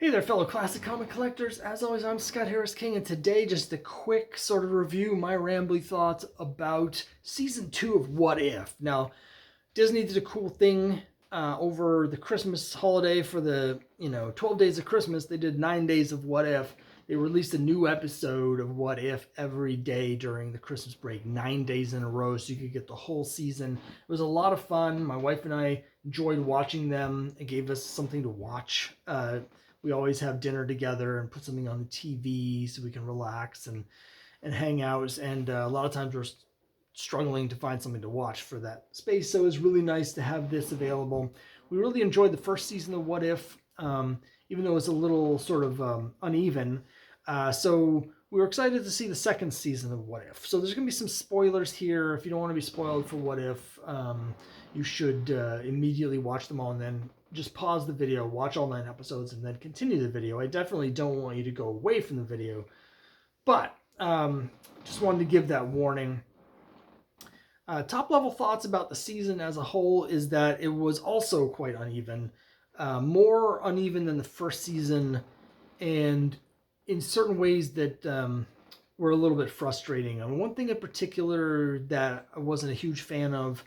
Hey there, fellow classic comic collectors. As always, I'm Scott Harris King, and today just a quick sort of review, my rambly thoughts about Season 2 of What If. Now, Disney did a cool thing over the Christmas holiday for the, 12 days of Christmas. They did 9 days of What If. They released a new episode of What If every day during the Christmas break, 9 days in a row, so you could get the whole season. It was a lot of fun. My wife and I enjoyed watching them. It gave us something to watch. We always have dinner together and put something on the TV so we can relax and hang out. And a lot of times we're struggling to find something to watch for that space. So it was really nice to have this available. We really enjoyed the first season of What If, even though it was a little sort of uneven. So we were excited to see the second season of What If. So there's going to be some spoilers here. If you don't want to be spoiled for What If, you should immediately watch them all and then just pause the video, watch all 9 episodes, and then continue the video. I definitely don't want you to go away from the video, but just wanted to give that warning. Top level thoughts about the season as a whole is that it was also quite uneven, more uneven than the first season, and in certain ways that were a little bit frustrating. And one thing in particular that I wasn't a huge fan of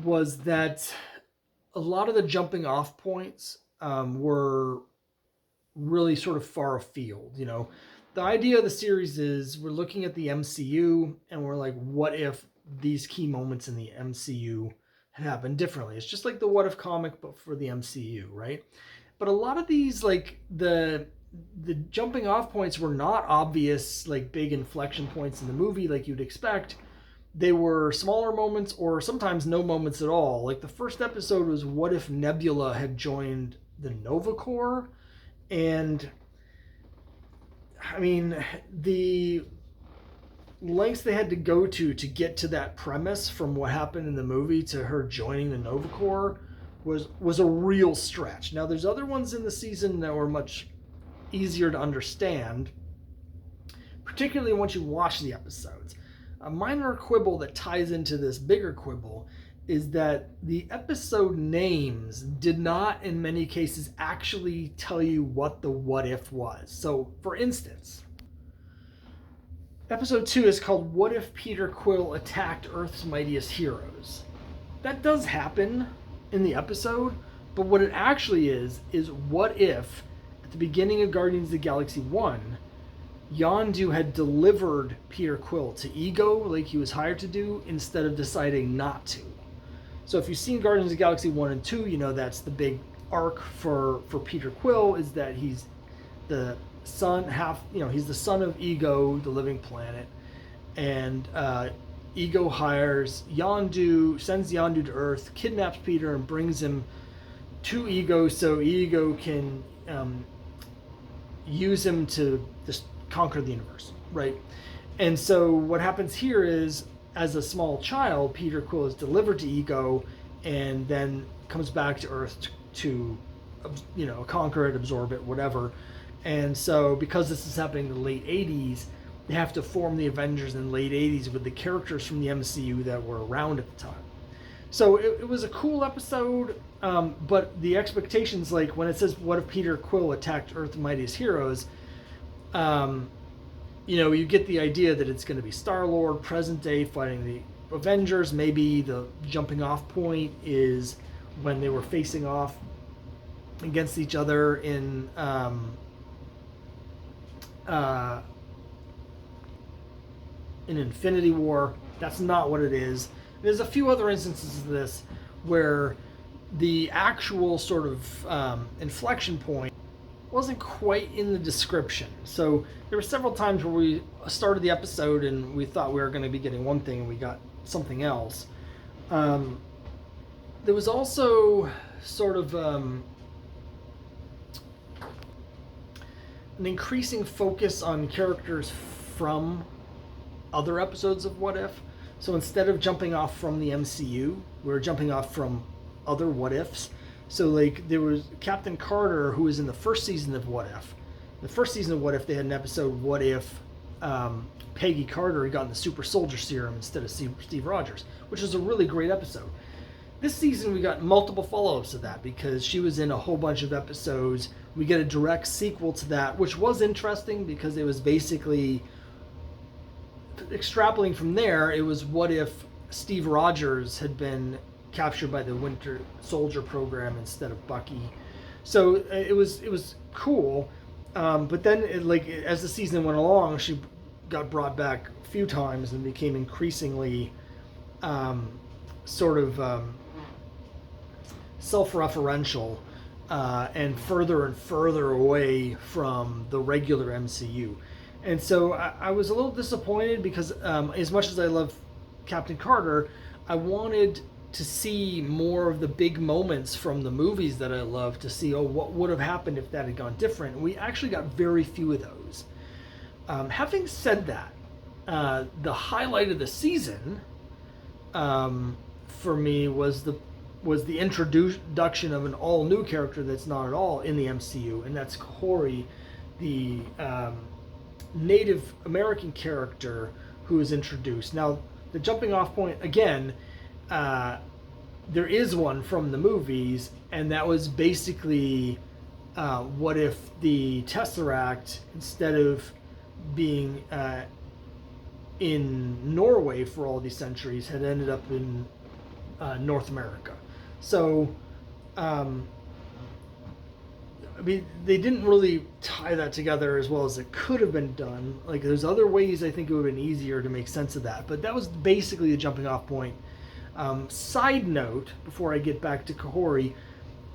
was that a lot of the jumping off points were really sort of far afield. The idea of the series is we're looking at the MCU and we're like, what if these key moments in the MCU had happened differently? It's just like the What If comic, but for the MCU, right? But a lot of these, like the jumping off points were not obvious, like big inflection points in the movie like you'd expect. They were smaller moments or sometimes no moments at all. Like the first episode was what if Nebula had joined the Nova Corps? And I mean, the lengths they had to go to get to that premise from what happened in the movie to her joining the Nova Corps was a real stretch. Now there's other ones in the season that were much easier to understand, particularly once you watch the episodes. A minor quibble that ties into this bigger quibble is that the episode names did not, in many cases, actually tell you what the what if was. So, for instance, episode 2 is called What If Peter Quill Attacked Earth's Mightiest Heroes? That does happen in the episode, but what it actually is what if, at the beginning of Guardians of the Galaxy 1, Yondu had delivered Peter Quill to Ego like he was hired to do instead of deciding not to. So if you've seen Guardians of the Galaxy 1 and 2, you know that's the big arc for Peter Quill, is that he's the son he's the son of Ego, the living planet, and Ego hires Yondu, sends Yondu to Earth, kidnaps Peter and brings him to Ego so Ego can use him to just conquer the universe, right? And so what happens here is, as a small child, Peter Quill is delivered to Ego and then comes back to Earth to conquer it, absorb it, whatever. And so because this is happening in the late 80s, they have to form the Avengers in the late 80s with the characters from the MCU that were around at the time. So it was a cool episode, but the expectations, like when it says, what if Peter Quill attacked Earth's Mightiest Heroes, you get the idea that it's going to be Star-Lord, present day, fighting the Avengers. Maybe the jumping off point is when they were facing off against each other in Infinity War. That's not what it is. There's a few other instances of this where the actual sort of inflection point wasn't quite in the description. So there were several times where we started the episode and we thought we were going to be getting one thing and we got something else. There was also sort of an increasing focus on characters from other episodes of What If. So instead of jumping off from the MCU, we were jumping off from other what ifs. So like there was Captain Carter, who was in the first season of What If. The first season of What If, they had an episode, What If Peggy Carter had gotten the super soldier serum instead of Steve Rogers, which was a really great episode. This season we got multiple follow-ups of that because she was in a whole bunch of episodes. We get a direct sequel to that, which was interesting because it was basically extrapolating from there. It was what if Steve Rogers had been captured by the Winter Soldier program instead of Bucky. So it was cool. But then as the season went along, she got brought back a few times and became increasingly sort of self-referential and further away from the regular MCU. And so I was a little disappointed because as much as I love Captain Carter, I wanted to see more of the big moments from the movies that I love, to see, what would have happened if that had gone different. We actually got very few of those. Having said that, the highlight of the season for me was the introduction of an all new character that's not at all in the MCU, and that's Kahori, the Native American character who is introduced. Now, the jumping off point again, there is one from the movies, and that was basically what if the Tesseract, instead of being in Norway for all these centuries, had ended up in North America. So, they didn't really tie that together as well as it could have been done. Like, there's other ways I think it would have been easier to make sense of that, but that was basically the jumping off point. Side note, before I get back to Kahori,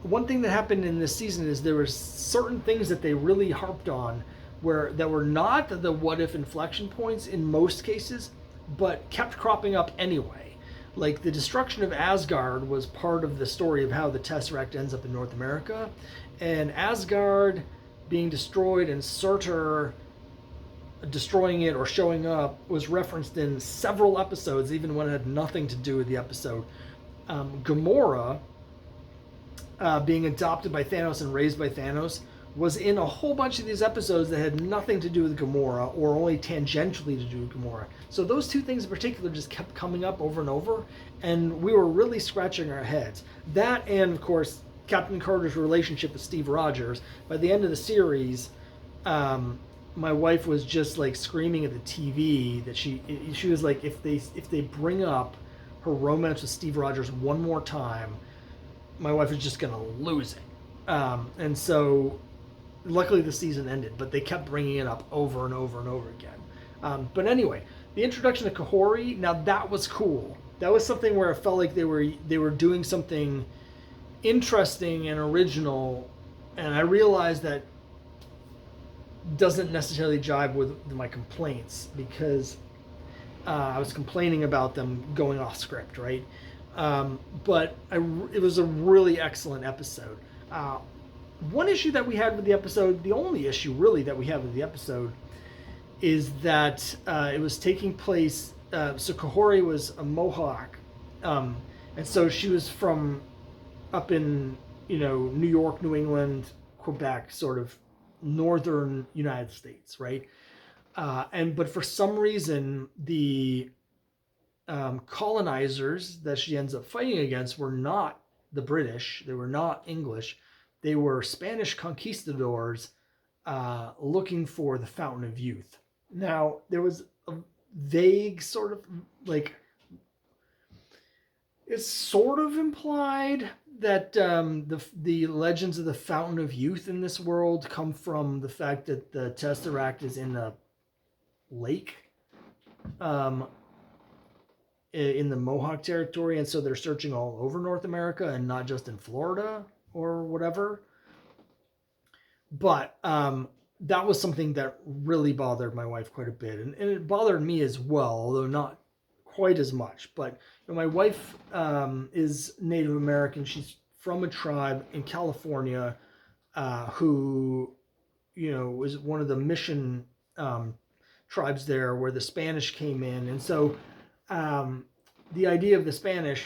one thing that happened in this season is there were certain things that they really harped on that were not the what if inflection points in most cases, but kept cropping up anyway. Like, the destruction of Asgard was part of the story of how the Tesseract ends up in North America, and Asgard being destroyed and Surtur destroying it or showing up was referenced in several episodes, even when it had nothing to do with the episode. Gamora being adopted by Thanos and raised by Thanos was in a whole bunch of these episodes that had nothing to do with Gamora, or only tangentially to do with Gamora. So those two things in particular just kept coming up over and over, and we were really scratching our heads. That, and of course Captain Carter's relationship with Steve Rogers. By the end of the series, my wife was just like screaming at the TV that she was like, if they bring up her romance with Steve Rogers one more time, my wife is just gonna lose it. And so luckily the season ended, but they kept bringing it up over and over and over again. But anyway, the introduction of Kahori, now that was cool. That was something where I felt like they were doing something interesting and original, and I realized that doesn't necessarily jive with my complaints, because I was complaining about them going off script, right? But it was a really excellent episode. One issue that we had with the episode, the only issue really that we had with the episode, is that it was taking place. So Kahori was a Mohawk, and so she was from up in New York, New England, Quebec, sort of northern United States, right? But for some reason, the colonizers that she ends up fighting against were not the British. They were not English. They were Spanish conquistadors looking for the Fountain of Youth. Now, there was a vague sort of it's sort of implied that the legends of the Fountain of Youth in this world come from the fact that the Tesseract is in a lake in the Mohawk territory, and so they're searching all over North America and not just in Florida or whatever. But that was something that really bothered my wife quite a bit, and it bothered me as well, although not quite as much. But my wife is Native American. She's from a tribe in California who was one of the mission tribes there where the Spanish came in, and so the idea of the Spanish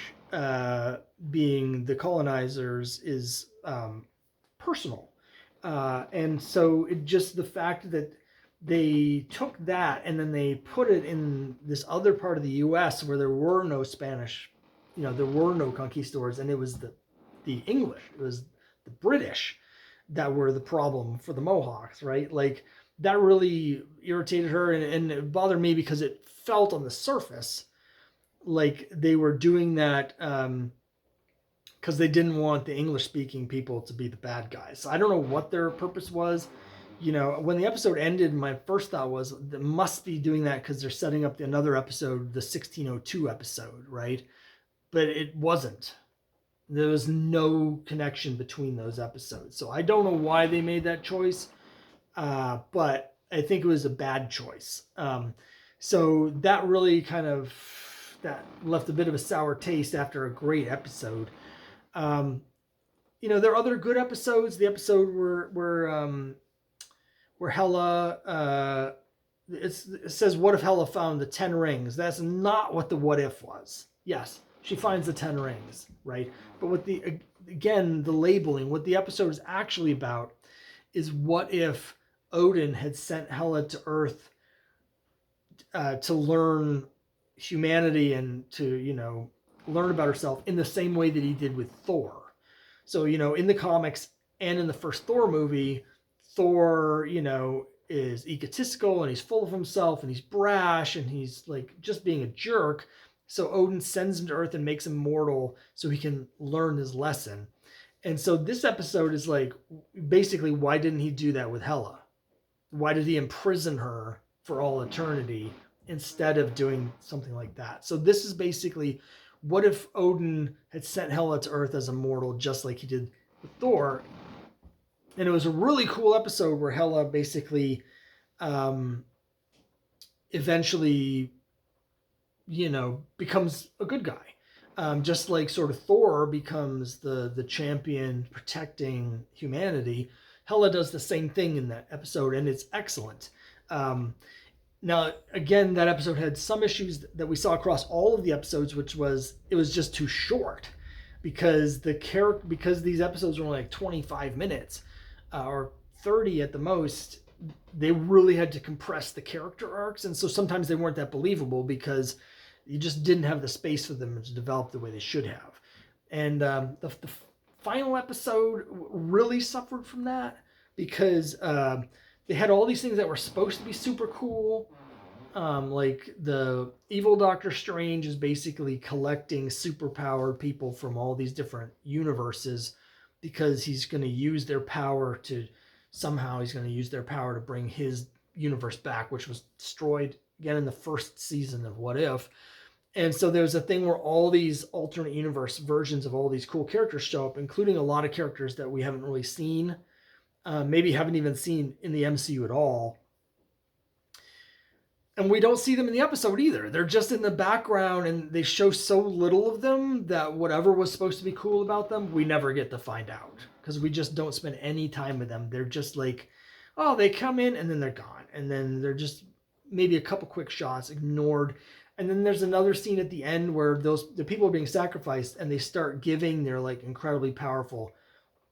being the colonizers is personal. And so the fact that they took that and then they put it in this other part of the U.S. where there were no Spanish there were no conquistadors, and it was the English, it was the British that were the problem for the Mohawks, right? Like that really irritated her, and it bothered me because it felt on the surface like they were doing that because they didn't want the English speaking people to be the bad guys. So I don't know what their purpose was. When the episode ended, my first thought was they must be doing that because they're setting up another episode, the 1602 episode, right? But it wasn't. There was no connection between those episodes. So I don't know why they made that choice, but I think it was a bad choice. So that really that left a bit of a sour taste after a great episode. There are other good episodes. The episode where Hela, it says, "What if Hela found the 10 rings?" That's not what the what if was. Yes, she finds the 10 rings, right? But with the labeling, what the episode is actually about is what if Odin had sent Hela to Earth to learn humanity and to learn about herself in the same way that he did with Thor. So in the comics and in the first Thor movie, Thor is egotistical and he's full of himself and he's brash and he's like just being a jerk. So Odin sends him to Earth and makes him mortal so he can learn his lesson. And so this episode is like, basically, why didn't he do that with Hela? Why did he imprison her for all eternity instead of doing something like that? So this is basically, what if Odin had sent Hela to Earth as a mortal just like he did with Thor? And it was a really cool episode where Hela basically eventually becomes a good guy. Just like sort of Thor becomes the champion protecting humanity, Hela does the same thing in that episode, and it's excellent. Now, again, that episode had some issues that we saw across all of the episodes, which was it was just too short because these episodes were only like 25 minutes or 30 at the most. They really had to compress the character arcs, and so sometimes they weren't that believable because you just didn't have the space for them to develop the way they should have. And the final episode really suffered from that because they had all these things that were supposed to be super cool. Like the evil Doctor Strange is basically collecting superpowered people from all these different universes because he's going to use their power to bring his universe back, which was destroyed again in the first season of What If. And so there's a thing where all these alternate universe versions of all these cool characters show up, including a lot of characters that we haven't really seen, maybe haven't even seen in the MCU at all. And we don't see them in the episode either. They're just in the background, and they show so little of them that whatever was supposed to be cool about them, we never get to find out because we just don't spend any time with them. They're just like, oh, they come in and then they're gone. And then they're just maybe a couple quick shots ignored. And then there's another scene at the end where the people are being sacrificed and they start giving their like incredibly powerful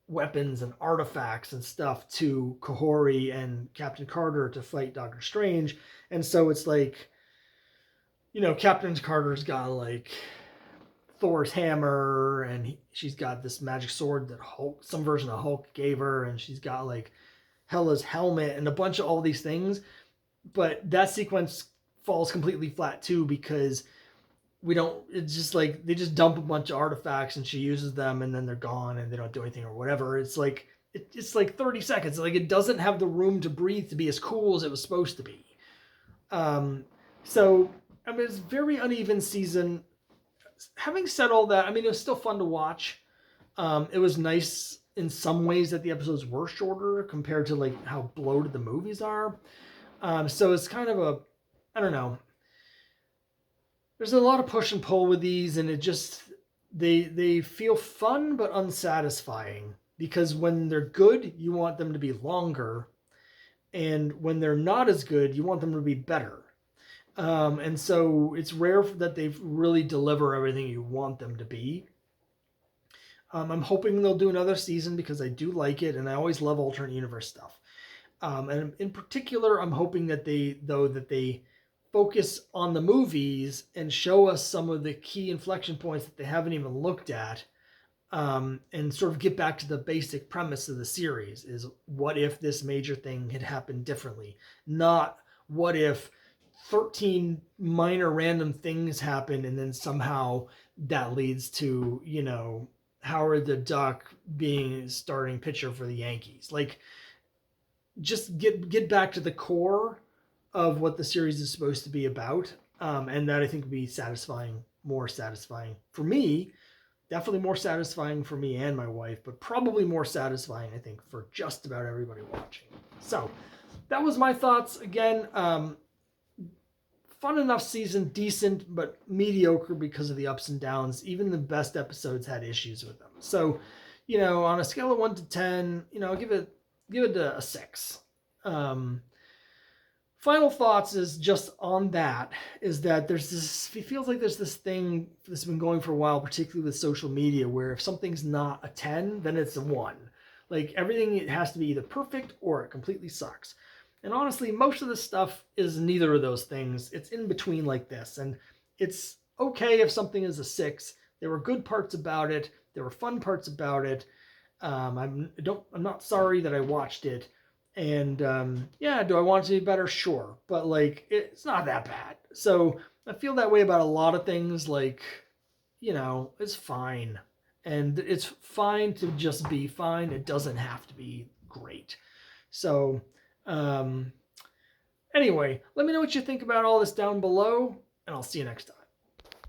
weapons and artifacts and stuff to Kahori and Captain Carter to fight Doctor Strange. And so it's like, Captain Carter's got like Thor's hammer, and she's got this magic sword that some version of Hulk gave her, and she's got like Hela's helmet and a bunch of all these things. But that sequence falls completely flat too because it's just like they just dump a bunch of artifacts and she uses them and then they're gone and they don't do anything or whatever. It's like 30 seconds. Like it doesn't have the room to breathe to be as cool as it was supposed to be. So it's a very uneven season. Having said all that, it was still fun to watch. It was nice in some ways that the episodes were shorter compared to like how bloated the movies are. So it's kind of I don't know. There's a lot of push and pull with these, and it just they feel fun but unsatisfying because when they're good, you want them to be longer, and when they're not as good, you want them to be better. And so it's rare that they really deliver everything you want them to be. I'm hoping they'll do another season because I do like it, and I always love alternate universe stuff. And in particular, I'm hoping that they focus on the movies and show us some of the key inflection points that they haven't even looked at, and sort of get back to the basic premise of the series is what if this major thing had happened differently, not what if 13 minor random things happen and then somehow that leads to, Howard the Duck being starting pitcher for the Yankees. Like, just get back to the core of what the series is supposed to be about, and that I think would be more satisfying for me. Definitely more satisfying for me and my wife, but probably more satisfying, I think, for just about everybody watching. So that was my thoughts. Again, fun enough season, decent, but mediocre because of the ups and downs. Even the best episodes had issues with them. So, on a scale of 1 to 10, I'll give it a 6. Final thoughts is just on that, is that it feels like there's this thing that's been going for a while, particularly with social media, where if something's not a 10, then it's a 1. Like, everything, it has to be either perfect or it completely sucks. And honestly, most of this stuff is neither of those things. It's in between like this. And it's okay if something is a 6. There were good parts about it. There were fun parts about it. I'm not sorry that I watched it. And do I want it to be better? Sure. But like, it's not that bad. So I feel that way about a lot of things. Like, it's fine. And it's fine to just be fine. It doesn't have to be great. So anyway, let me know what you think about all this down below, and I'll see you next time.